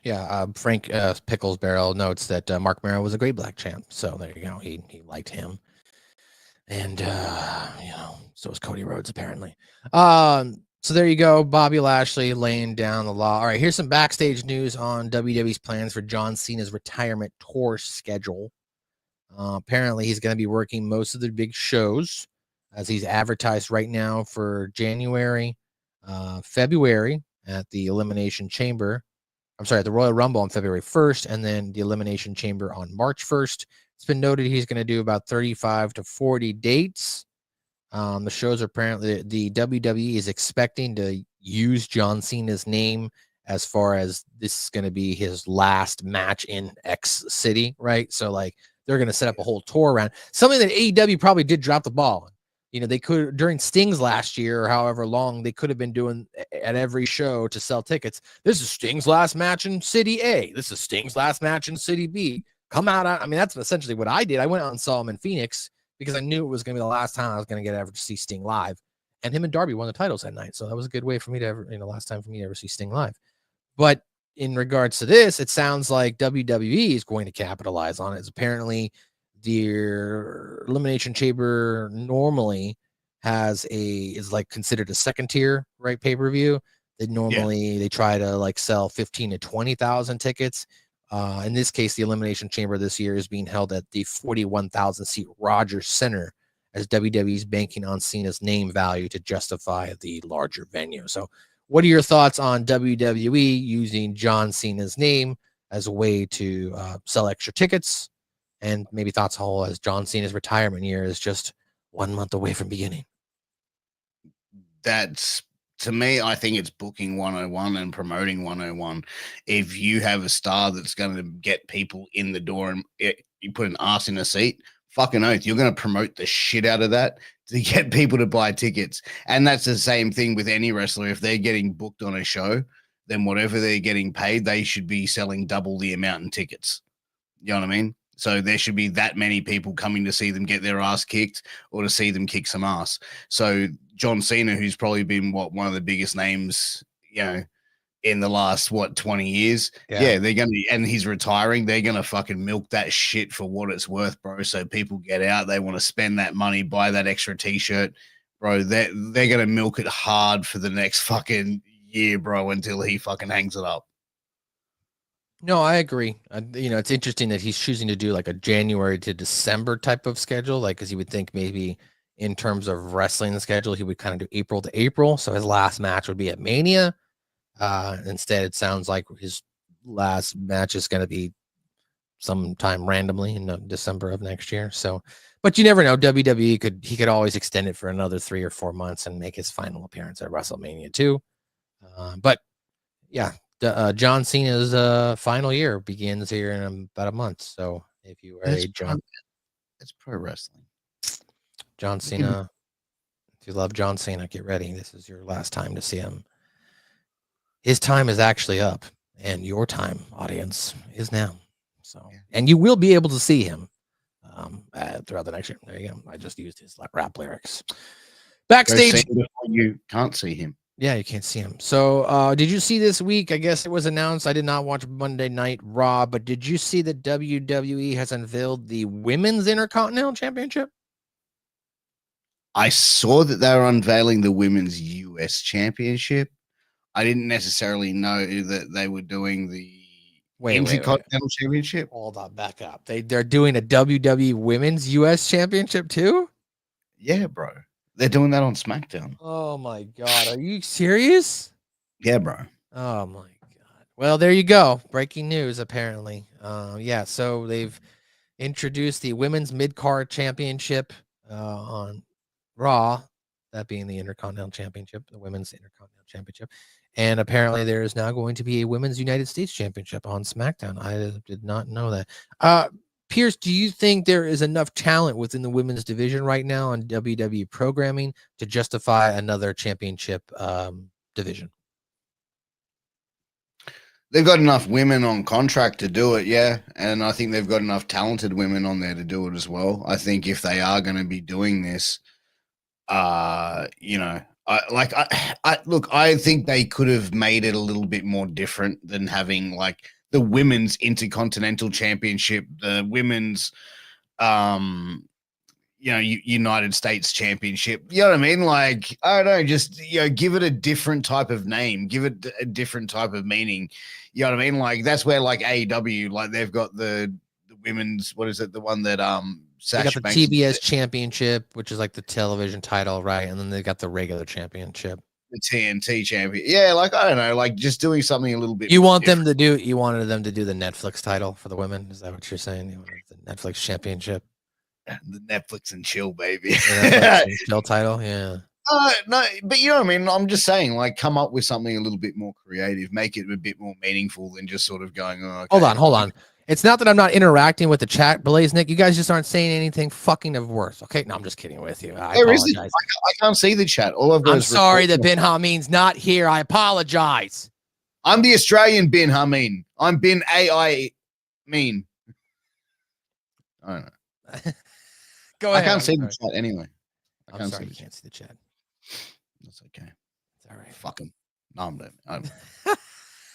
Speaker 6: Yeah, Frank Pickles Barrel notes that Mark Merrow was a great black champ. So there you go. He liked him. And, so was Cody Rhodes, apparently. So there you go. Bobby Lashley laying down the law. All right, here's some backstage news on WWE's plans for John Cena's retirement tour schedule. Apparently, he's going to be working most of the big shows, as he's advertised right now for January, February at the Elimination Chamber. I'm sorry, at the Royal Rumble on February 1st, and then the Elimination Chamber on March 1st. It's been noted he's going to do about 35 to 40 dates. The shows are apparently, the WWE is expecting to use John Cena's name as far as this is going to be his last match in X city, right? So like they're going to set up a whole tour around something that AEW probably did drop the ball on. You know, they could during Sting's last year or however long they could have been doing at every show to sell tickets. This is Sting's last match in City A. This is Sting's last match in City B. Come out. I mean, that's essentially what I did. I went out and saw him in Phoenix because I knew it was going to be the last time I was going to get ever to see Sting live. And him and Darby won the titles that night. So that was a good way for me to ever, last time for me to ever see Sting live. But in regards to this, it sounds like WWE is going to capitalize on it. It's apparently the Elimination Chamber normally is like considered a second tier, right? Pay-per-view. They try to like sell 15 to 20,000 tickets. In this case, the Elimination Chamber this year is being held at the 41,000 seat Rogers Center, as WWE's banking on Cena's name value to justify the larger venue. So what are your thoughts on WWE using John Cena's name as a way to sell extra tickets? And maybe thoughts whole as John Cena's retirement year is just 1 month away from beginning.
Speaker 3: That's, to me, I think it's booking 101 and promoting 101. If you have a star that's going to get people in the door and you put an ass in a seat, fucking oath, you're going to promote the shit out of that to get people to buy tickets. And that's the same thing with any wrestler. If they're getting booked on a show, then whatever they're getting paid, they should be selling double the amount in tickets. You know what I mean? So there should be that many people coming to see them get their ass kicked or to see them kick some ass. So John Cena, who's probably been one of the biggest names, in the last 20 years. Yeah, they're gonna, and he's retiring. They're gonna fucking milk that shit for what it's worth, bro. So people get out, they want to spend that money, buy that extra t-shirt, bro. They're gonna milk it hard for the next fucking year, bro, until he fucking hangs it up.
Speaker 6: No, I agree. It's interesting that he's choosing to do like a January to December type of schedule, like because you would think maybe in terms of wrestling schedule, he would kind of do April to April. So his last match would be at Mania. Instead, it sounds like his last match is going to be sometime randomly in December of next year. So, but you never know. WWE could always extend it for another 3 or 4 months and make his final appearance at WrestleMania 2. But yeah. John Cena's final year begins here in about a month. So if you are
Speaker 3: it's pro wrestling.
Speaker 6: John Cena, if you love John Cena, get ready. This is your last time to see him. His time is actually up, and your time, audience, is now. So, and you will be able to see him throughout the next year. There you go. I just used his rap lyrics. Backstage,
Speaker 3: you can't see him.
Speaker 6: Yeah, you can't see him. So did you see this week? I guess it was announced. I did not watch Monday Night Raw, but did you see that WWE has unveiled the Women's Intercontinental Championship?
Speaker 3: I saw that they were unveiling the Women's US Championship. I didn't necessarily know that they were doing the Intercontinental Championship.
Speaker 6: Hold on, back up. They're doing a WWE Women's US Championship too?
Speaker 3: Yeah, bro. They're doing that on SmackDown.
Speaker 6: Oh my God. Are you serious?
Speaker 3: Yeah, bro.
Speaker 6: Oh my God. Well, there you go. Breaking news, apparently. So they've introduced the Women's Mid-Card Championship on Raw, that being the Intercontinental Championship, the Women's Intercontinental Championship. And apparently there is now going to be a Women's United States Championship on SmackDown. I did not know that. Pierce, do you think there is enough talent within the women's division right now on WWE programming to justify another championship division?
Speaker 3: They've got enough women on contract to do it, yeah, and I think they've got enough talented women on there to do it as well. I think if they are going to be doing this, you know, I think they could have made it a little bit more different than having like the women's intercontinental championship, the women's, United States championship. You know what I mean? Like, I don't know, just, give it a different type of name, give it a different type of meaning. You know what I mean? Like, that's where like AEW, like they've got the women's, what is it? The one that,
Speaker 6: They got
Speaker 3: Sasha
Speaker 6: the
Speaker 3: Banks,
Speaker 6: TBS championship, which is like the television title, right? And then they got the regular championship.
Speaker 3: the TNT champion. Yeah. Like, I don't know, like just doing something a little bit.
Speaker 6: You
Speaker 3: more
Speaker 6: want
Speaker 3: different.
Speaker 6: them to do? You wanted them to do the Netflix title for the women? Is that what you're saying? You wanted the Netflix championship,
Speaker 3: The Netflix and chill, baby.
Speaker 6: the Netflix and Chill title? Yeah.
Speaker 3: No, but you know what I mean? I'm just saying, like, come up with something a little bit more creative, make it a bit more meaningful than just sort of going, oh, okay.
Speaker 6: Hold on. It's not that I'm not interacting with the chat, Blaze Nick. You guys just aren't saying anything fucking of worth. Okay, no, I'm just kidding with you. I
Speaker 3: There isn't.
Speaker 6: apologize.
Speaker 3: I can't see the chat. All I've got
Speaker 6: I'm
Speaker 3: is
Speaker 6: sorry
Speaker 3: report-
Speaker 6: that Bin Hameen's not here. I apologize.
Speaker 3: I'm the Australian Bin Hameen. I'm Bin AI Mean. I don't know.
Speaker 6: Go
Speaker 3: I
Speaker 6: ahead.
Speaker 3: can't
Speaker 6: I'm
Speaker 3: see
Speaker 6: sorry.
Speaker 3: the chat anyway. I
Speaker 6: I'm
Speaker 3: can't
Speaker 6: sorry
Speaker 3: see
Speaker 6: you
Speaker 3: the
Speaker 6: can't see the chat.
Speaker 3: That's okay.
Speaker 6: It's all right.
Speaker 3: Fuck 'em. No, I'm not.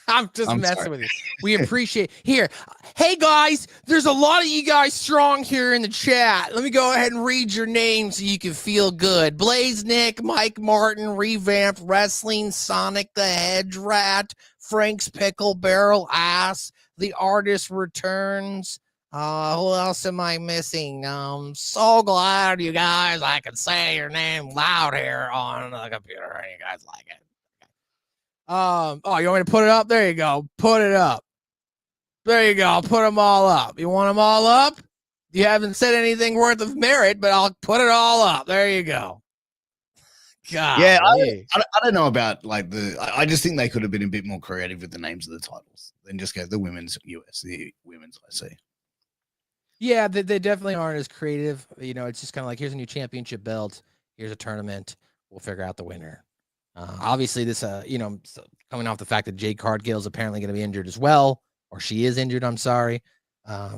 Speaker 6: I'm just
Speaker 3: I'm
Speaker 6: messing
Speaker 3: sorry.
Speaker 6: with you. We appreciate here. Hey guys, there's a lot of you guys strong here in the chat. Let me go ahead and read your names so you can feel good. Blaze Nick, Mike Martin, Revamped Wrestling, Sonic the Hedge Rat, Frank's Pickle Barrel Ass, The Artist Returns. Who else am I missing? So glad you guys I can say your name loud here on the computer and you guys like it. Oh, you want me to put it up? There you go. Put it up. There you go. I'll put them all up. You want them all up? You haven't said anything worth of merit, but I'll put it all up. There you go. God.
Speaker 3: Yeah, I don't know about like I just think they could have been a bit more creative with the names of the titles than just go the women's US, the women's IC.
Speaker 6: Yeah, they definitely aren't as creative. You know, it's just kind of like, here's a new championship belt. Here's a tournament. We'll figure out the winner. Obviously, this, so coming off the fact that Jade Cargill is apparently going to be injured as well, or she is injured. I'm sorry.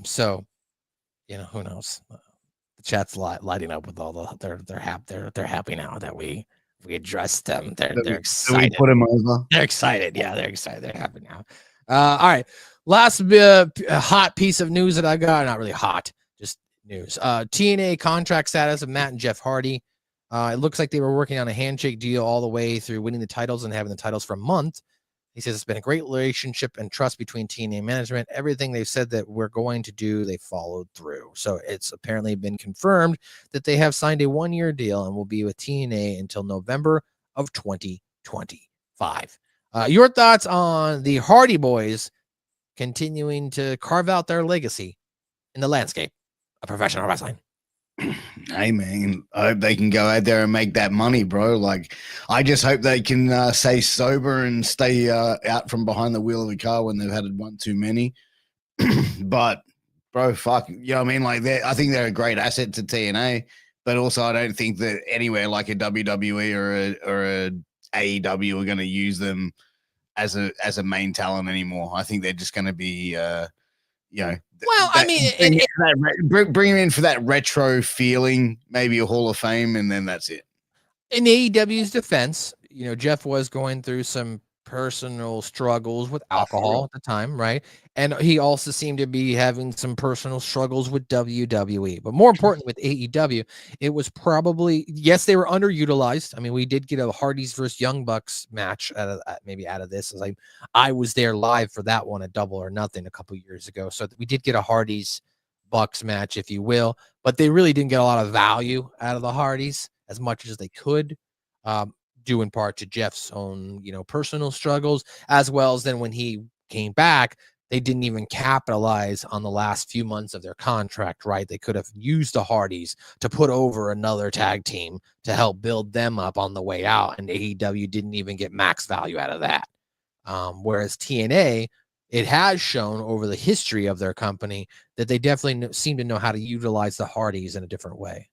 Speaker 6: So, who knows? The chat's lighting up with all the they're happy now that we addressed them. They're excited.
Speaker 3: We put them over.
Speaker 6: They're excited. Yeah, they're excited. They're happy now. All right. Last hot piece of news that I got. Not really hot, just news. TNA contract status of Matt and Jeff Hardy. It looks like they were working on a handshake deal all the way through winning the titles and having the titles for a month. He says it's been a great relationship and trust between TNA management. Everything they've said that we're going to do, they followed through. So it's apparently been confirmed that they have signed a 1-year deal and will be with TNA until November of 2025. Your thoughts on the Hardy Boys continuing to carve out their legacy in the landscape of professional wrestling?
Speaker 3: Hey man, I hope they can go out there and make that money, bro. Like, I just hope they can stay sober and stay out from behind the wheel of the car when they've had one too many. But, bro, fuck, you know what I mean? Like, I think they're a great asset to TNA, but also I don't think that anywhere like a WWE or a AEW are going to use them as a main talent anymore. I think they're just going to be,
Speaker 6: Well, I mean,
Speaker 3: bring him in for that retro feeling, maybe a Hall of Fame, and then that's it.
Speaker 6: in AEW's defense, Jeff was going through some personal struggles with alcohol at the time, right? And he also seemed to be having some personal struggles with WWE. But more important with AEW, it was probably, yes, they were underutilized. I mean, we did get a Hardys versus Young Bucks match out of this. I was there live for that one at Double or Nothing a couple years ago. So we did get a Hardys Bucks match, if you will, but they really didn't get a lot of value out of the Hardys as much as they could. Due in part to Jeff's own, personal struggles, as well as then when he came back, they didn't even capitalize on the last few months of their contract, right? They could have used the Hardys to put over another tag team to help build them up on the way out, and AEW didn't even get max value out of that. Whereas TNA, it has shown over the history of their company that they definitely seem to know how to utilize the Hardys in a different way.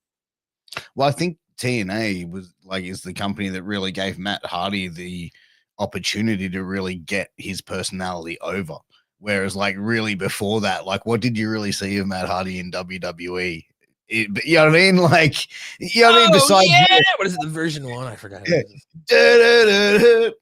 Speaker 3: Well, I think TNA is the company that really gave Matt Hardy the opportunity to really get his personality over. Whereas, like, really before that, like, what did you really see of Matt Hardy in WWE? You know what I mean? Like, you know what I mean? Besides,
Speaker 6: what is it? The version 1? I forgot.
Speaker 3: Yeah.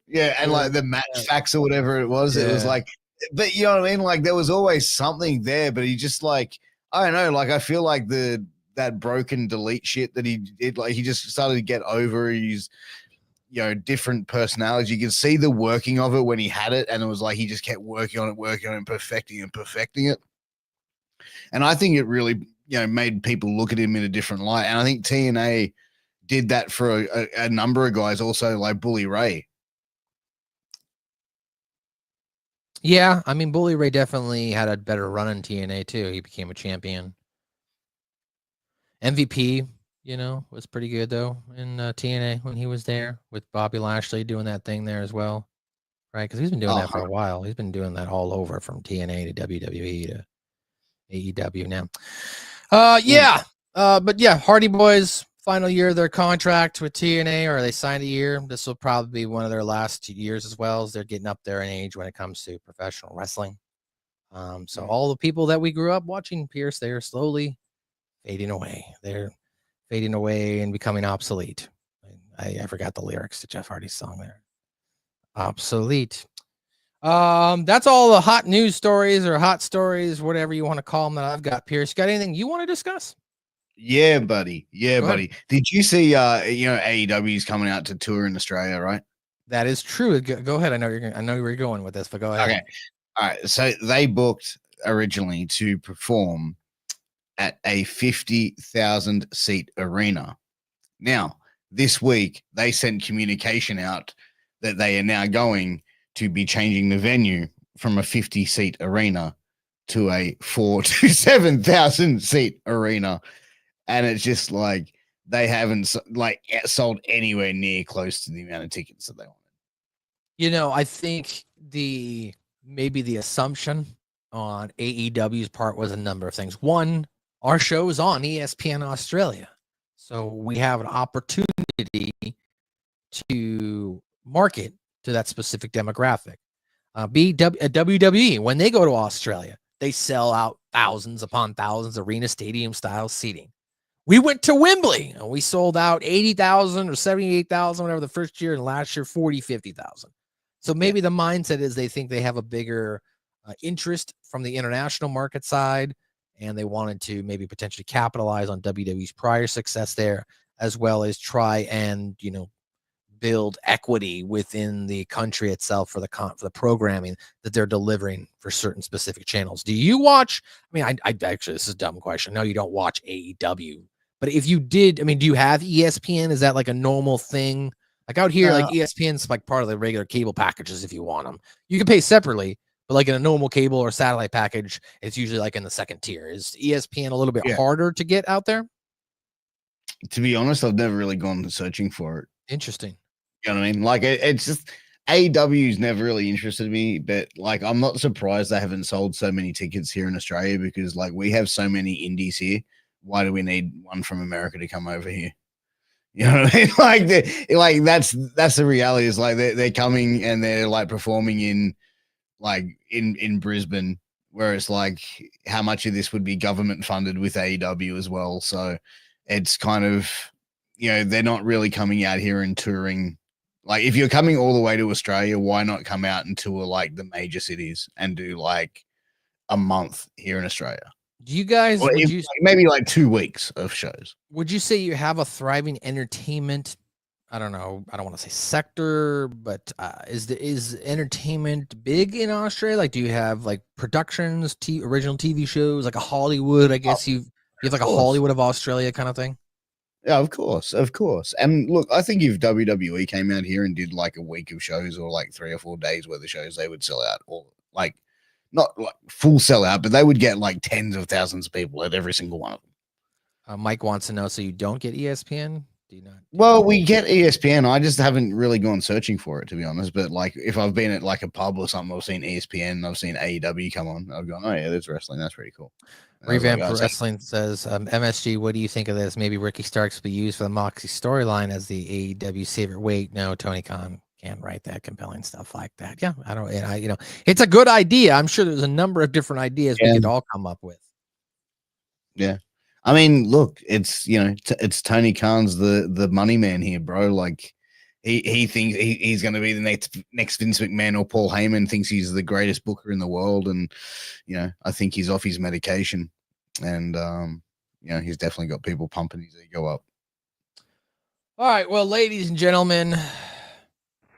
Speaker 3: Yeah, and like the match facts or whatever it was, it was
Speaker 6: Yeah.
Speaker 3: like, but you know what I mean? Like, there was always something there, but he just like, I don't know, like, I feel like that broken delete shit that he did, like, he just started to get over his, you know, different personalities. You can see the working of it when he had it, and it was like he just kept working on it, and perfecting it. And I think it really, you know, made people look at him in a different light. And I think TNA did that for a number of guys, also like Bully Ray.
Speaker 6: Yeah, I mean, Bully Ray definitely had a better run in TNA too. He became a champion. MVP, you know, was pretty good though in TNA when he was there with Bobby Lashley doing that thing there as well, right? Because he's been doing that for a while. He's been doing that all over from TNA to WWE to AEW now. But yeah, Hardy Boys final year of their contract with TNA, or they signed a year. This will probably be one of their last 2 years as well, as they're getting up there in age when it comes to professional wrestling. So all the people that we grew up watching Pierce, they're slowly fading away. They're fading away and becoming obsolete. I forgot the lyrics to Jeff Hardy's song there. Obsolete. That's all the hot news stories or hot stories, whatever you want to call them, that I've got. Pierce, got anything you want to discuss?
Speaker 3: Yeah, buddy. Yeah,
Speaker 6: Go
Speaker 3: buddy. Did you see you know, AEW is coming out to tour in Australia, right?
Speaker 6: That is true. Go ahead. I know where you're going with this, but go ahead.
Speaker 3: Okay. All right. So they booked originally to perform at a 50,000 seat arena. Now, this week they sent communication out that they are now going to be changing the venue from a 50 seat arena to a 4,000 to 7,000 seat arena. And it's just like they haven't like sold anywhere near close to the amount of tickets that they wanted.
Speaker 6: You know, I think maybe the assumption on AEW's part was a number of things. One, our show is on ESPN Australia, so we have an opportunity to market to that specific demographic. WWE, when they go to Australia, they sell out thousands upon thousands arena stadium style seating. We went to Wembley and we sold out 80,000 or 78,000, whatever the first year, and last year 40, 50,000. So maybe the mindset is they think they have a bigger interest from the international market side, and they wanted to maybe potentially capitalize on WWE's prior success there, as well as try and, you know, build equity within the country itself for the programming that they're delivering for certain specific channels. Do you watch? I mean, I actually, this is a dumb question. No, you don't watch AEW, but if you did, I mean, do you have ESPN? Is that like a normal thing? Like out here, like ESPN's like part of the regular cable packages. If you want them, you can pay separately, but like in a normal cable or satellite package, it's usually like in the second tier. Is ESPN a little bit harder to get out there?
Speaker 3: To be honest, I've never really gone searching for it.
Speaker 6: Interesting.
Speaker 3: You know what I mean? Like it's just AEW's never really interested me, but like I'm not surprised they haven't sold so many tickets here in Australia, because like we have so many indies here. Why do we need one from America to come over here? You know what I mean? Like that's the reality. Is like they're coming and they're like performing in Brisbane, where it's like how much of this would be government funded with AEW as well. So it's kind of, you know, they're not really coming out here and touring. Like if you're coming all the way to Australia, why not come out and tour like the major cities and do like a month here in Australia?
Speaker 6: Do you guys,
Speaker 3: maybe like 2 weeks of shows?
Speaker 6: Would you say you have a thriving entertainment? I don't know. I don't want to say sector, but is entertainment big in Australia? Like, do you have like productions, original TV shows, like a Hollywood? I guess you have like a Hollywood of Australia kind of thing.
Speaker 3: Yeah, of course. And look, I think if WWE came out here and did like a week of shows or like 3 or 4 days worth of shows, they would sell out, or like not like full sellout, but they would get like tens of thousands of people at every single one of them.
Speaker 6: Mike wants to know, so you don't get ESPN? Do you not?
Speaker 3: Well, we get ESPN. I just haven't really gone searching for it, to be honest. But like, if I've been at like a pub or something, I've seen ESPN, I've seen AEW come on, I've gone, oh yeah, there's wrestling. That's pretty cool.
Speaker 6: Revamp Wrestling says, MSG, what do you think of this? Maybe Ricky Starks will be used for the Moxie storyline as the AEW favorite weight. No, Tony Khan can't write that compelling stuff like that. Yeah, I don't. And I, it's a good idea. I'm sure there's a number of different ideas we could all come up with.
Speaker 3: Yeah. I mean, look, it's it's Tony Khan's the money man here, bro. Like he thinks he's going to be the next Vince McMahon, or Paul Heyman thinks he's the greatest booker in the world, and I think he's off his medication, and he's definitely got people pumping his ego up.
Speaker 6: All right, well, ladies and gentlemen,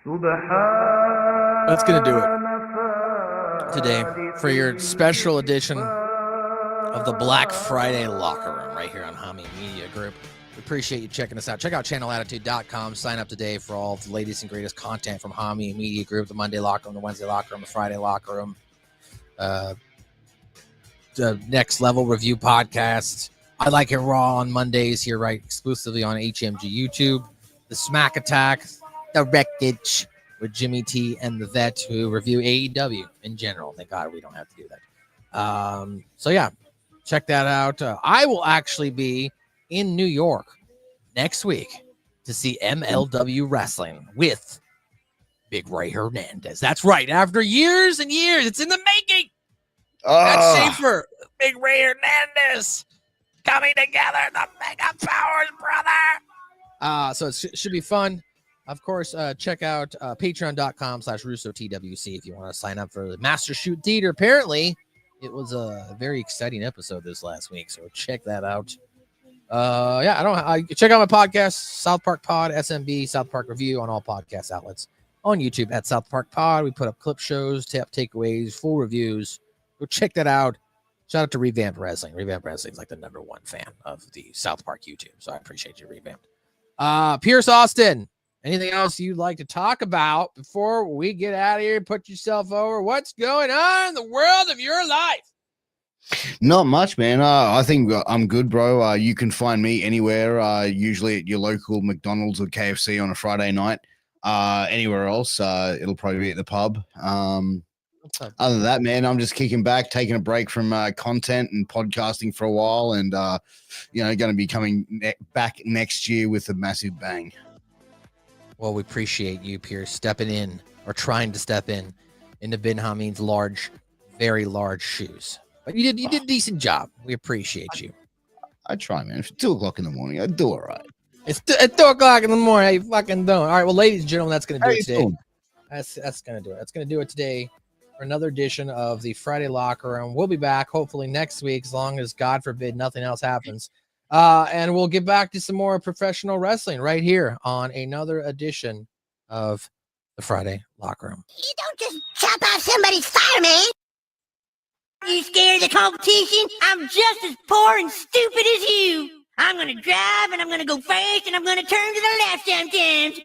Speaker 6: that's going to do it today for your special edition of the Black Friday Locker Room right here on Hami Media Group. We appreciate you checking us out. Check out channelattitude.com. Sign up today for all the latest and greatest content from Hami Media Group, the Monday Locker Room, the Wednesday Locker Room, the Friday Locker Room, the Next Level Review podcast. I Like It Raw on Mondays here, right, exclusively on HMG YouTube. The Smack Attack, The Wreckage with Jimmy T and the Vet, who review AEW in general. Thank God we don't have to do that. So yeah, check that out. I will actually be in New York next week to see MLW Wrestling with Big Ray Hernandez. That's right. After years and years, it's in the making. Matt Schaefer, Big Ray Hernandez coming together, the Mega Powers, brother. So it should be fun. Of course, check out patreon.com/RussoTWC if you want to sign up for the Master Shoot Theater. Apparently, it was a very exciting episode this last week, so check that out. Check out my podcast, South Park Pod, SMB, South Park Review on all podcast outlets. On YouTube at South Park Pod, we put up clip shows, takeaways, full reviews. Go check that out. Shout out to Revamped Wrestling. Revamped Wrestling is like the #1 fan of the South Park YouTube, so I appreciate you, Revamped. Pierce Austin, anything else you'd like to talk about before we get out of here? Put yourself over. What's going on in the world of your life?
Speaker 3: Not much, man. I think I'm good, bro. You can find me anywhere, usually at your local McDonald's or KFC on a Friday night. Anywhere else, it'll probably be at the pub. Other than that, man, I'm just kicking back, taking a break from content and podcasting for a while, and going to be coming back next year with a massive bang.
Speaker 6: Well, we appreciate you, Pierce, stepping in or trying to step into Ben Hameen's large, very large shoes. But you did a decent job. We appreciate you.
Speaker 3: I try, man. It's 2:00 in the morning. I do all right.
Speaker 6: It's at 2:00 in the morning. How you fucking doing? All right, well, ladies and gentlemen, that's going to do it today. That's going to do it. That's going to do it today for another edition of the Friday Locker Room. We'll be back hopefully next week, as long as, God forbid, nothing else happens. And we'll get back to some more professional wrestling right here on another edition of the Friday Locker Room.
Speaker 7: You don't just chop off somebody's fireman. Are you scared of the competition? I'm just as poor and stupid as you. I'm going to drive, and I'm going to go fast, and I'm going to turn to the left sometimes.